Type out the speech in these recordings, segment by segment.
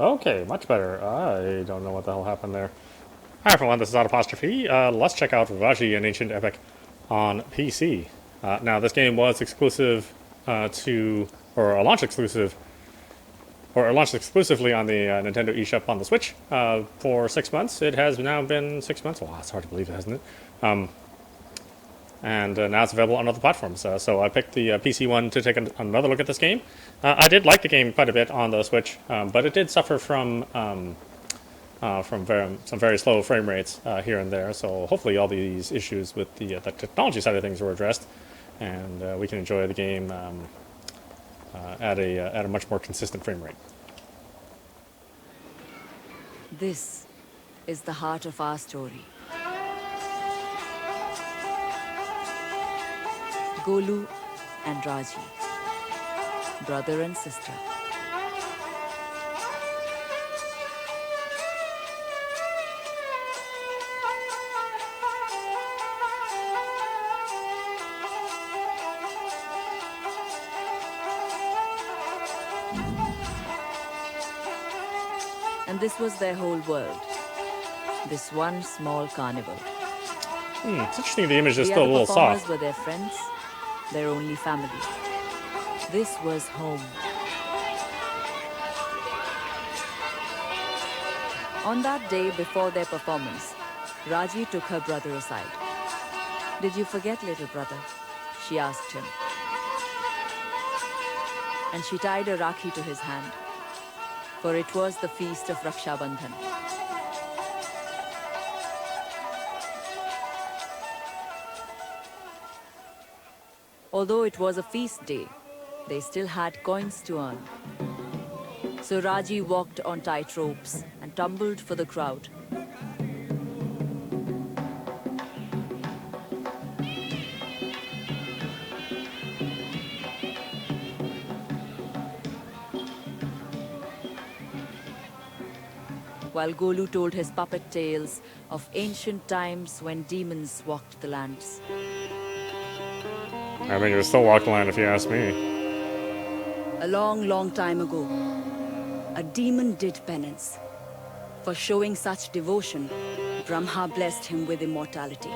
Okay, much better. I don't know what the hell happened there. Hi everyone, this is Apostrophe. Let's check out Raji, an ancient epic on PC. Now, this game was exclusive or a launch exclusive, or launched exclusively on the Nintendo eShop on the Switch for 6 months. It has now been 6 months. Wow, it's hard to believe, hasn't it? And now it's available on other platforms. So I picked the PC one to take another look at this game. I did like the game quite a bit on the Switch, but it did suffer from some very slow frame rates here and there. So hopefully all these issues with the technology side of things were addressed, and we can enjoy the game at a much more consistent frame rate. This is the heart of our story. Golu and Raji, brother and sister. And this was their whole world. This one small carnival. It's interesting the image is The still a other little performers soft. were their friends, their only family. This was home. On that day before their performance, Raji took her brother aside. "Did you forget, little brother?" she asked him. And she tied a rakhi to his hand, for it was the feast of Raksha Bandhan. Although it was a feast day, they still had coins to earn. So Raji walked on tight ropes and tumbled for the crowd. While Golu told his puppet tales of ancient times when demons walked the lands. I think it was still walk the line if you ask me. A long, long time ago, a demon did penance. For showing such devotion, Brahma blessed him with immortality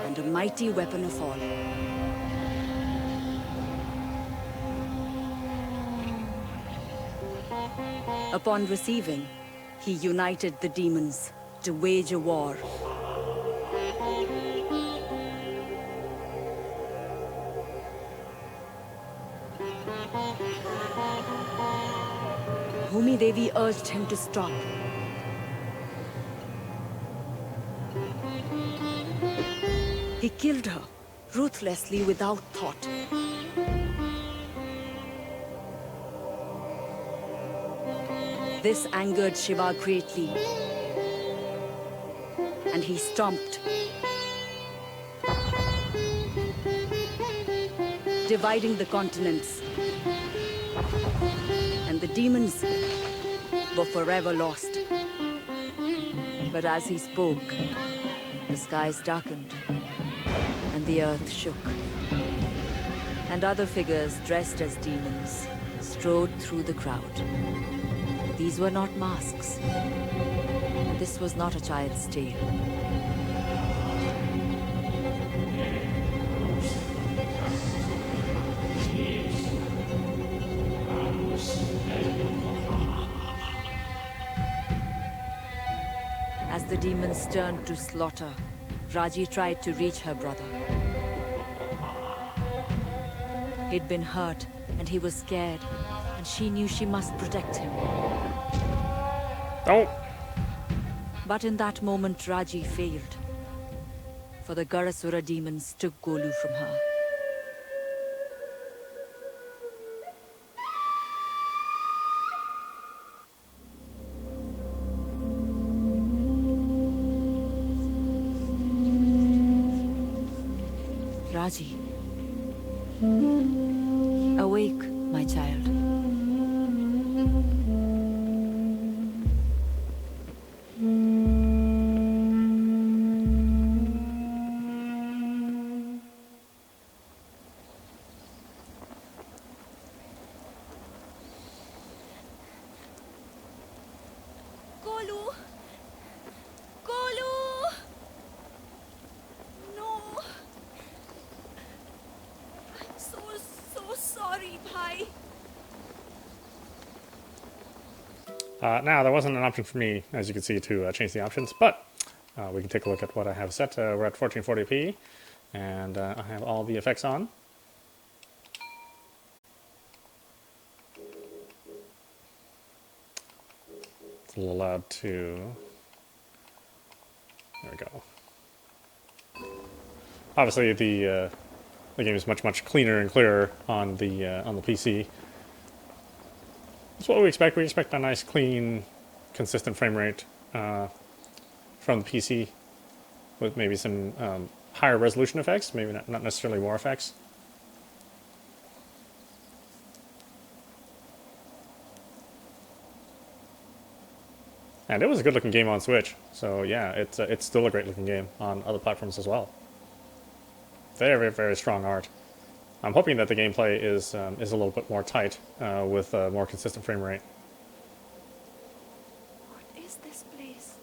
and a mighty weapon of all. Upon receiving, he united the demons to wage a war. Bhumi Devi urged him to stop. He killed her, ruthlessly without thought. This angered Shiva greatly, and he stomped, dividing the continents. And the demons were forever lost. But as he spoke, the skies darkened, and the earth shook. And other figures dressed as demons strode through the crowd. These were not masks. This was not a child's tale. As the demons turned to slaughter, Raji tried to reach her brother. He'd been hurt, and he was scared, and she knew she must protect him. Oh! But in that moment, Raji failed, for the Garasura demons took Golu from her. Raji, awake, my child. Kolu! Kolu! No! I'm so sorry, bhai. Now, there wasn't an option for me, as you can see, to change the options, but we can take a look at what I have set. We're at 1440p, and I have all the effects on. It's a little loud too. There we go. Obviously, the game is much cleaner and clearer on the PC. That's what we expect. We expect a nice, clean, consistent frame rate from the PC, with maybe some higher resolution effects, maybe not necessarily more effects. And it was a good-looking game on Switch, so yeah, it's still a great-looking game on other platforms as well. Very strong art. I'm hoping that the gameplay is a little bit more tight with a more consistent frame rate. What is this place?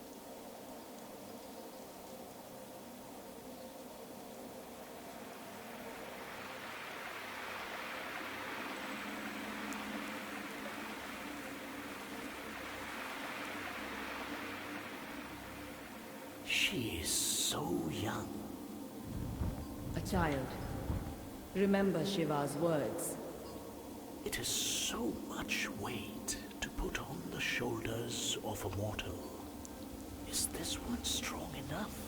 She is so young. A child. Remember Shiva's words. It is so much weight to put on the shoulders of a mortal. Is this one strong enough?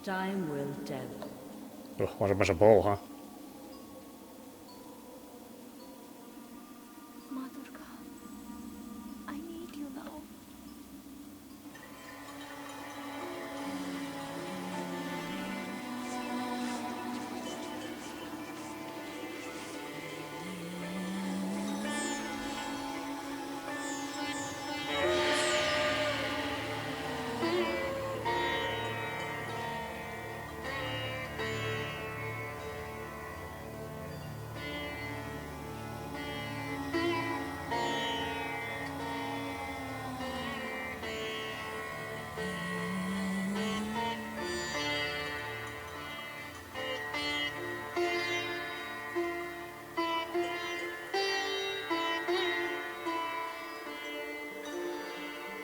Time will tell. Oh, what a bunch of bull, huh? Madurga, I need you now.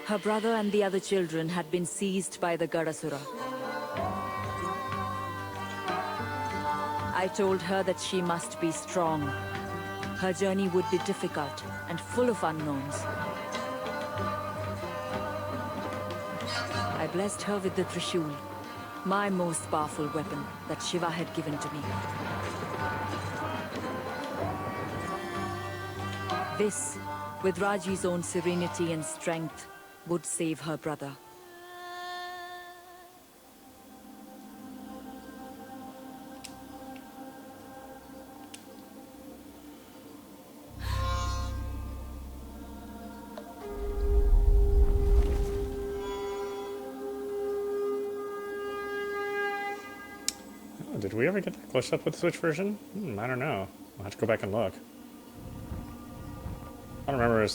Her brother and the other children had been seized by the Gadasura. I told her that she must be strong. Her journey would be difficult and full of unknowns. I blessed her with the Trishul, my most powerful weapon that Shiva had given to me. This, with Raji's own serenity and strength, would save her brother. Oh, did we ever get that close up with the Switch version? I don't know. I'll have to go back and look. I don't remember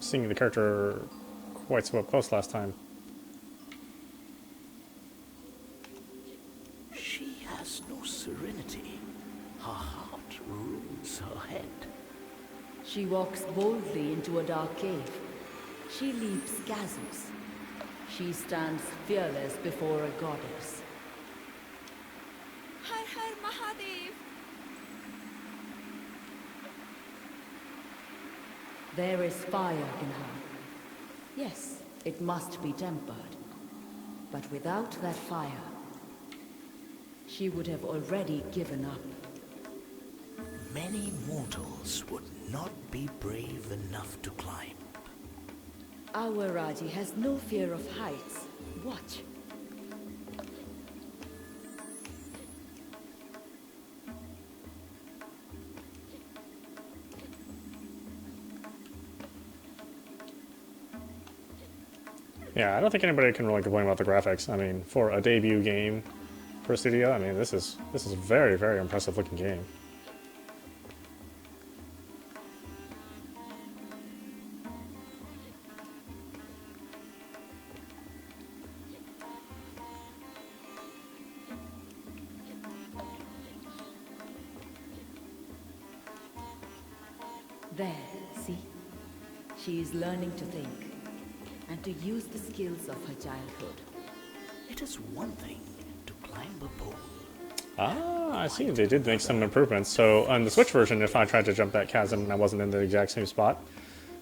seeing the character quite so up close last time. She has no serenity. Her heart rules her head. She walks boldly into a dark cave. She leaps chasms. She stands fearless before a goddess. Har Har Mahadev! There is fire in her. Yes, it must be tempered. But without that fire, she would have already given up. Many mortals would not be brave enough to climb. Our Raji has no fear of heights. Watch. Yeah, I don't think anybody can really complain about the graphics. I mean, for a debut game for a studio, I mean, this is a very impressive looking game. There, see? She is learning to think and to use the skills of her childhood. It is one thing to climb a pole. Ah, I see. They did make some improvements. So on the Switch version, if I tried to jump that chasm and I wasn't in the exact same spot,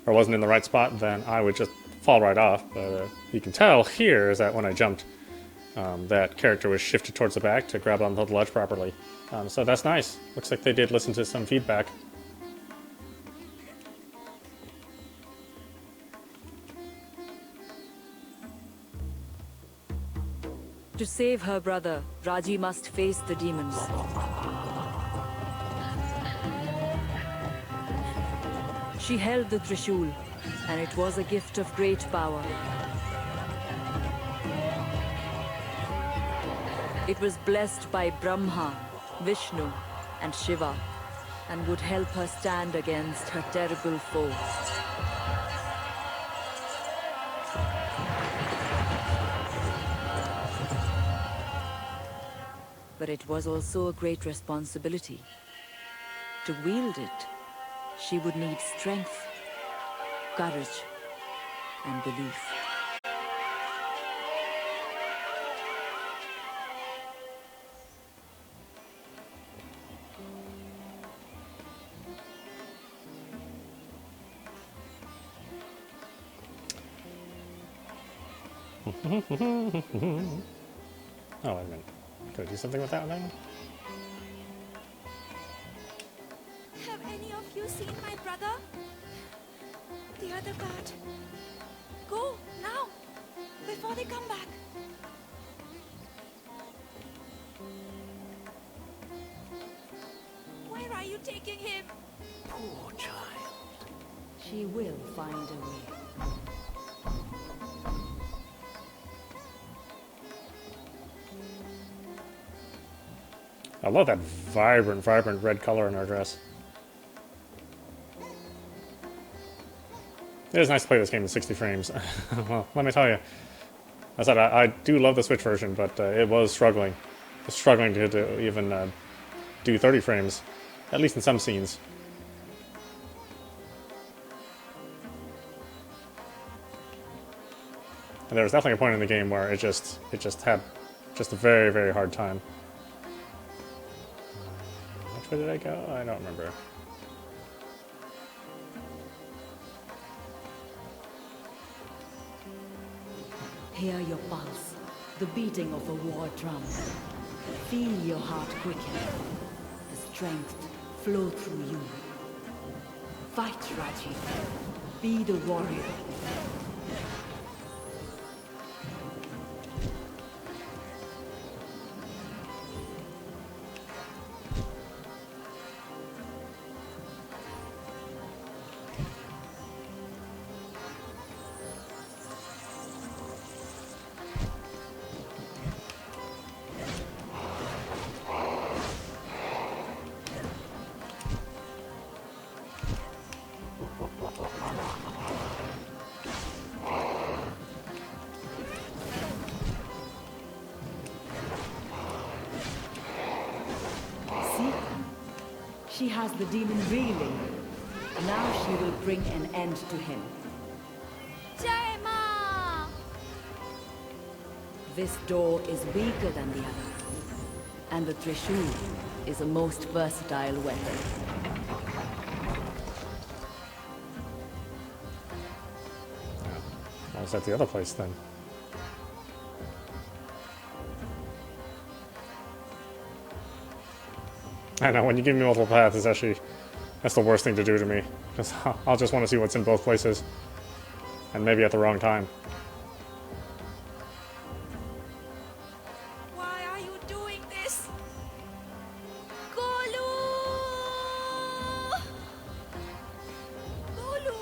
or wasn't in the right spot, then I would just fall right off. But you can tell here is that when I jumped, that character was shifted towards the back to grab onto the ledge properly. So that's nice. Looks like they did listen to some feedback. To save her brother, Raji must face the demons. She held the Trishul, and it was a gift of great power. It was blessed by Brahma, Vishnu, and Shiva, and would help her stand against her terrible foe. But it was also a great responsibility. To wield it, she would need strength, courage, and belief. Oh, wait a minute. Could I do something with that thing? Have any of you seen my brother? The other part. Go, now, before they come back. Where are you taking him? Poor child. She will find a way. I love that vibrant, vibrant red color in her dress. It is nice to play this game in 60 frames. Well, let me tell you. I said I do love the Switch version, but it was struggling. Struggling to even do 30 frames, at least in some scenes. And there was definitely a point in the game where it just had just a very, very hard time. Which way did I go? I don't remember. Hear your pulse, the beating of a war drum. Feel your heart quicken, the strength flow through you. Fight, Raji. Be the warrior. See? She has the demon reeling. Now she will bring an end to him. Jai Ma! This door is weaker than the other. And the Trishul is a most versatile weapon. I was at the other place then. I know, when you give me multiple paths, that's the worst thing to do to me. Because I'll just want to see what's in both places. And maybe at the wrong time. Why are you doing this? Golu! Golu!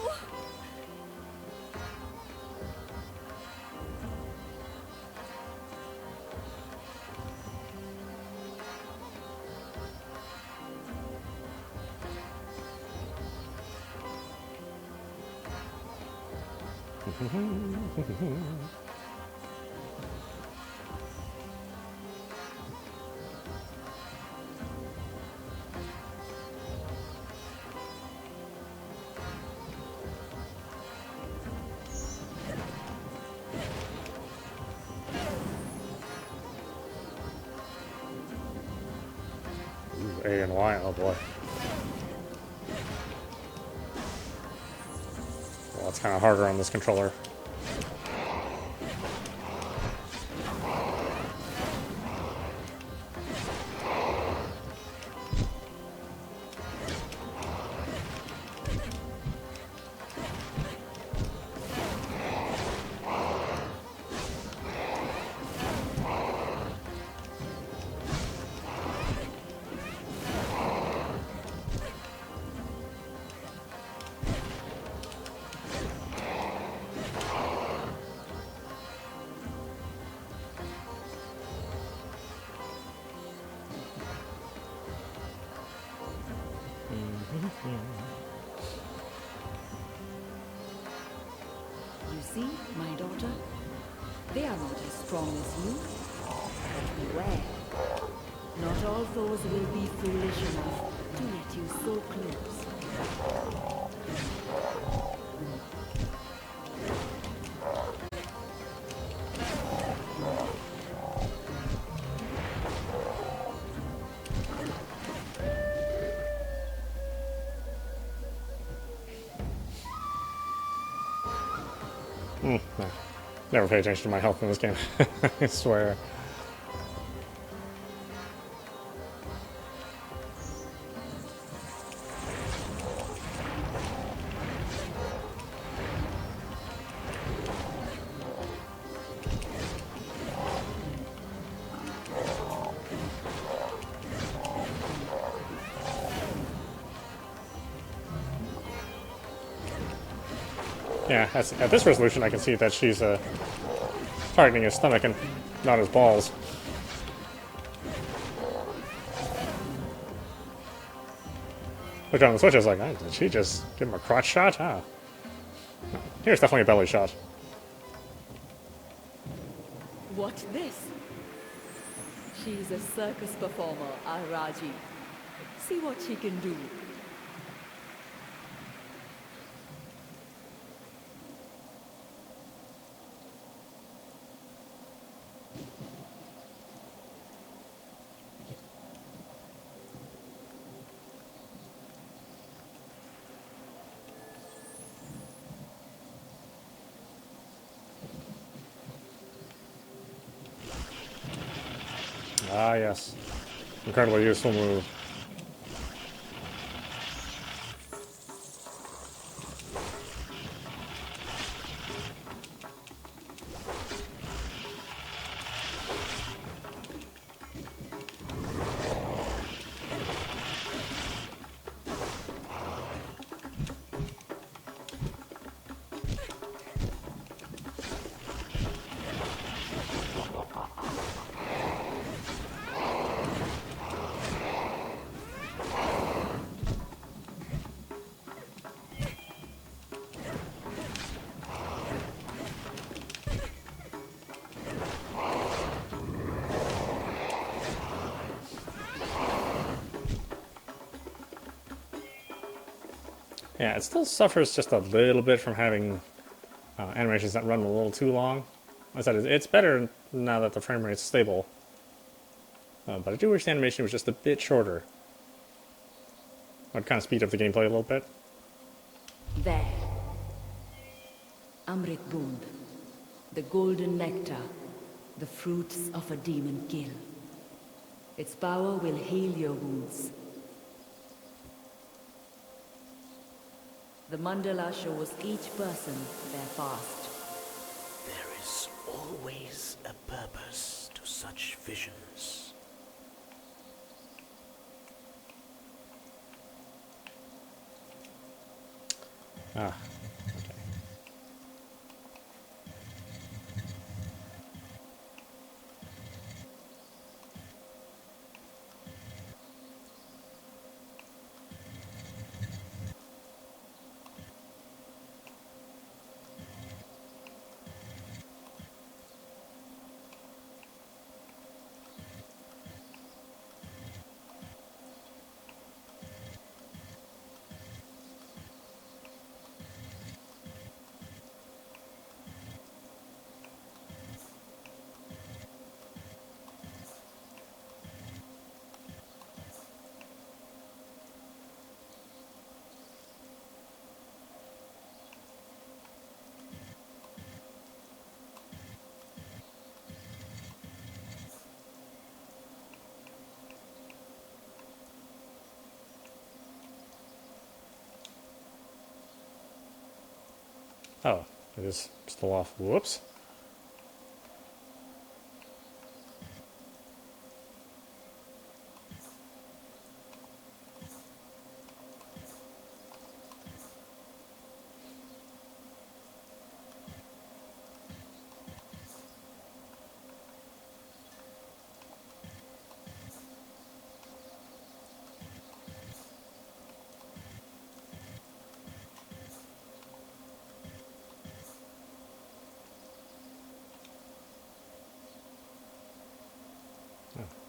A and Y. Oh boy. Well, it's kind of harder on this controller. You see, my daughter? They are not as strong as you. But beware. Not all foes will be foolish enough to let you so close. Never pay attention to my health in this game. I swear. Yeah, at this resolution I can see that she's targeting his stomach and not his balls. Which on the Switch I was like, oh, did she just give him a crotch shot? Ah. Here's definitely a belly shot. What's this? She's a circus performer, our Raji. See what she can do. Ah, yes. Incredibly useful move. Yeah, it still suffers just a little bit from having animations that run a little too long. Like I said, it's better now that the frame rate's stable. But I do wish the animation was just a bit shorter. I'd kind of speed up the gameplay a little bit. There. Amrit Bund. The golden nectar. The fruits of a demon kill. Its power will heal your wounds. The mandala shows each person their fast. There is always a purpose to such visions. Ah. Oh, it is still off. Whoops.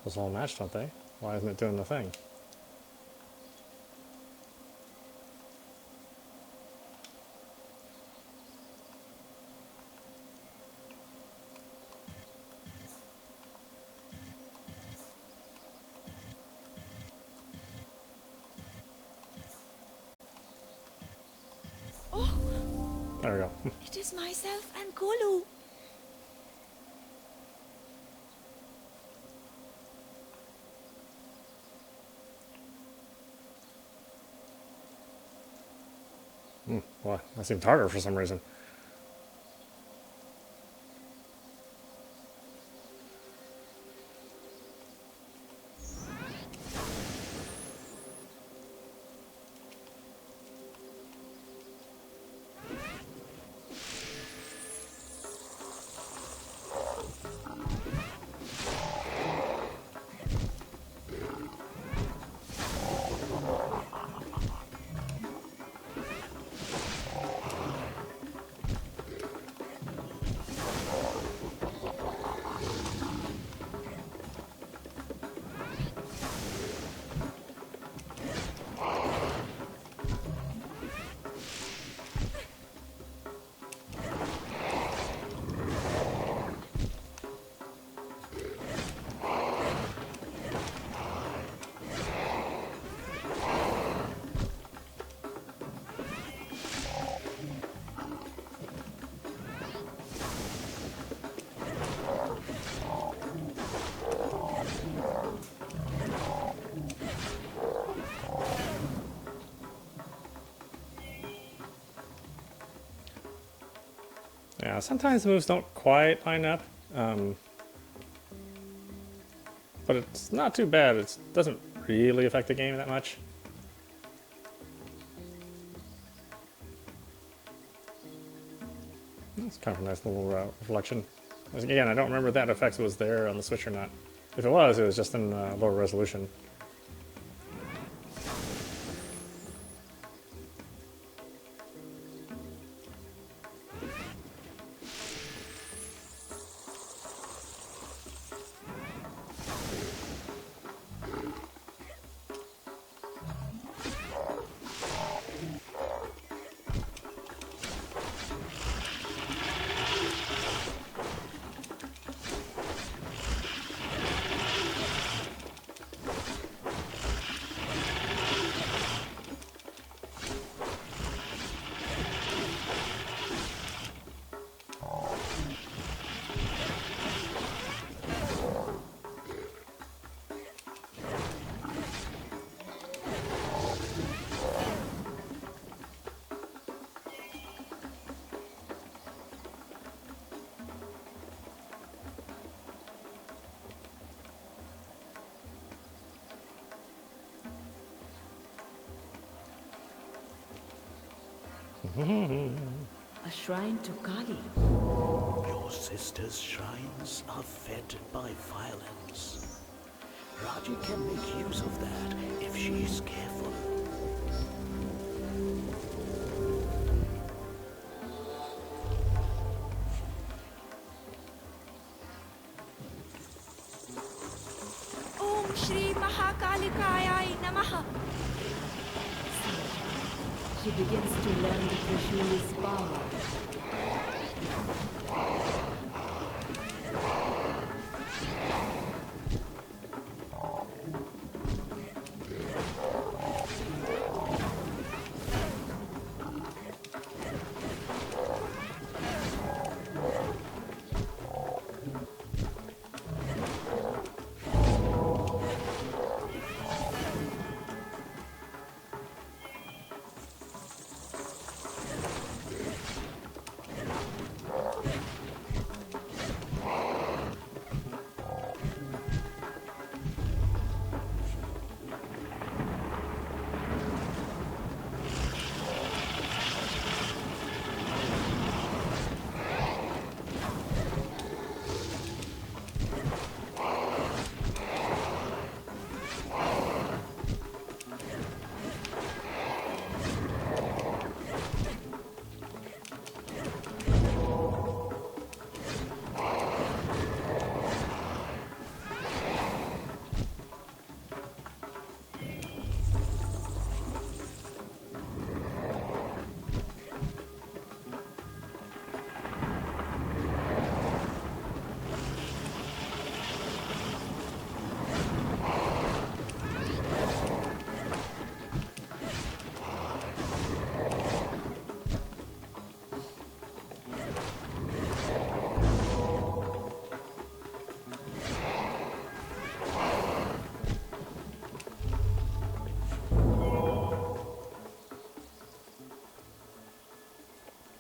Those all match, don't they? Why isn't it doing the thing? Oh, There we go. it is myself and Kolu. Well, that seemed harder for some reason. Yeah, sometimes the moves don't quite line up, but it's not too bad. It doesn't really affect the game that much. It's kind of a nice little reflection. Again, I don't remember if that effect was there on the Switch or not. If it was just in lower resolution. A shrine to Kali. Your sister's shrines are fed by violence. Raji can make use of that if she is careful. Om Shri Mahakalikayai Namaha. She begins to learn the Trishuli's power.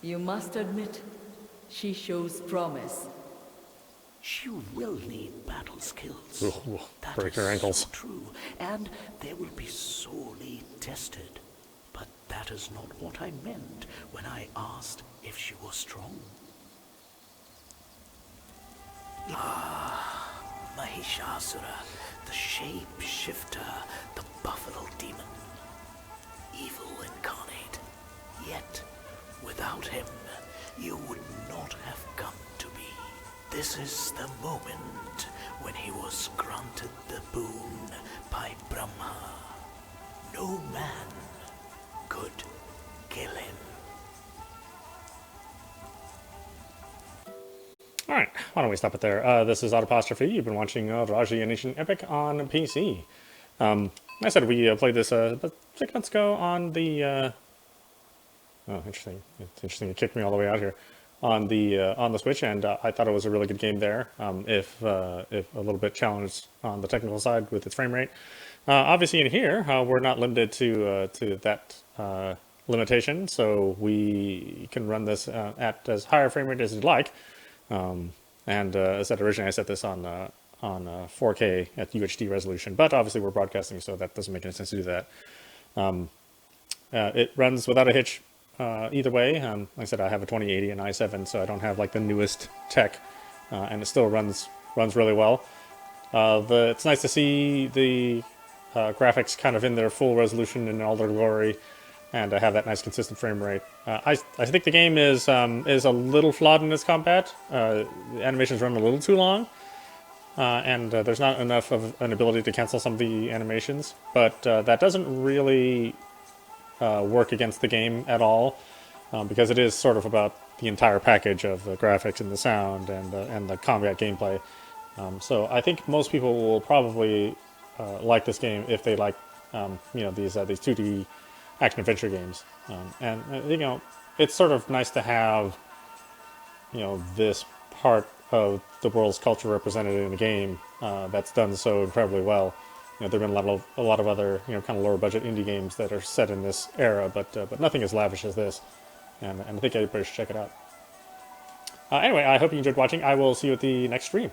You must admit, she shows promise. She will need battle skills. Ooh, That break is her ankles. so true, and they will be sorely tested. But that is not what I meant when I asked if she was strong. Mahishasura, the shape-shifter, the buffalo demon. Evil incarnate. Yet, without him, you would not have come to be. This is the moment when he was granted the boon by Brahma. No man could kill him. Alright, why don't we stop it there? This is Audapostrophe. You've been watching Raji, an Ancient Epic on PC. I said we played this about 6 months ago on the... oh, interesting. It's interesting it kicked me all the way out here. On the Switch, and I thought it was a really good game there, if a little bit challenged on the technical side with its frame rate. Obviously in here, we're not limited to that limitation, so we can run this at as higher frame rate as you'd like. As I said, originally I set this on 4K at UHD resolution, but obviously we're broadcasting, so that doesn't make any sense to do that. It runs without a hitch either way. Like I said, I have a 2080 and i7, so I don't have like the newest tech, and it still runs really well. It's nice to see the graphics kind of in their full resolution and all their glory, and have that nice consistent frame rate. I think the game is a little flawed in its combat. The animations run a little too long, and there's not enough of an ability to cancel some of the animations. But that doesn't really work against the game at all, because it is sort of about the entire package of the graphics and the sound and the combat gameplay. So I think most people will probably like this game if they like these 2D action adventure games, and it's sort of nice to have this part of the world's culture represented in a game that's done so incredibly well. There've been a lot of other kind of lower budget indie games that are set in this era, but nothing as lavish as this, and I think everybody should check it out. Anyway, I hope you enjoyed watching. I will see you at the next stream.